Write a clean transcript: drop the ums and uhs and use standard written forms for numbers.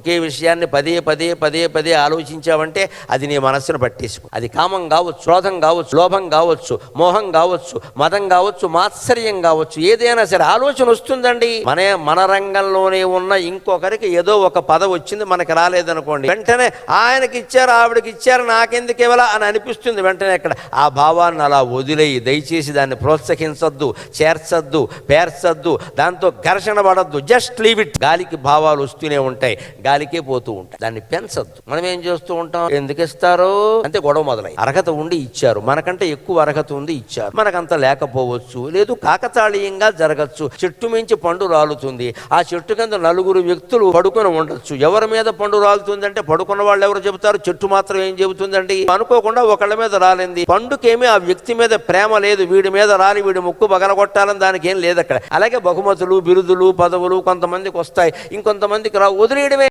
ఒకే విషయాన్ని పదే పదే పదే పదే ఆలోచించావంటే అది నీ మనస్సును పట్టేసుకో. అది కామం కావచ్చు, క్రోధం కావచ్చు, లోభం కావచ్చు, మోహం కావచ్చు, మదం కావచ్చు, మాత్సర్యం కావచ్చు, ఏదైనా సరే ఆలోచన వస్తుందండి. మన రంగంలోనే ఉన్న ఇంకొకరికి ఏదో ఒక పదవి వచ్చింది, మనకి రాలేదనుకోండి, వెంటనే ఆయనకి ఇచ్చారు, ఆవిడకి ఇచ్చారు, నాకెందుకు ఇవ్వాలా అని అనిపిస్తుంది. వెంటనే అక్కడ ఆ భావాన్ని అలా వదిలేయి. దయచేసి దాన్ని ప్రోత్సహించద్దు, చేర్చద్దు, పేర్చద్దు, దాంతో ఘర్షణ పడద్దు. Just leave it. గాలికి భావాలు వస్తూనే ఉంటాయి, గాలికే పోతూ ఉంటాయి. దాన్ని పెంచద్దు. మనం ఏం చేస్తూ ఉంటాం, ఎందుకు ఇస్తారు అంటే గొడవ మొదలై. అర్హత ఉండి ఇచ్చారు, మనకంటే ఎక్కువ అర్హత ఉంది ఇచ్చారు, మనకంత లేకపోవచ్చు, లేదు కాకతాళీయంగా జరగచ్చు. చెట్టు మించి పండు రాలుతుంది, ఆ చెట్టు కింద నలుగురు వ్యక్తులు పడుకొని ఉండొచ్చు. ఎవరి మీద పండు రాలుతుందంటే పడుకున్న వాళ్ళు ఎవరు చెబుతారు, చెట్టు మాత్రం ఏం చెబుతుందండి. అనుకోకుండా ఒకళ్ళ మీద రాలింది. పండుకేమీ ఆ వ్యక్తి మీద ప్రేమ లేదు, వీడి మీద రాలి వీడి ముక్కు పగలగొట్టాలని దానికి ఏం లేదు అక్కడ. అలాగే బహుమతులు, బిరుదులు, పదవులు కొంతమందికి వస్తాయి, ఇంకొంతమందికి వదిలేయడమే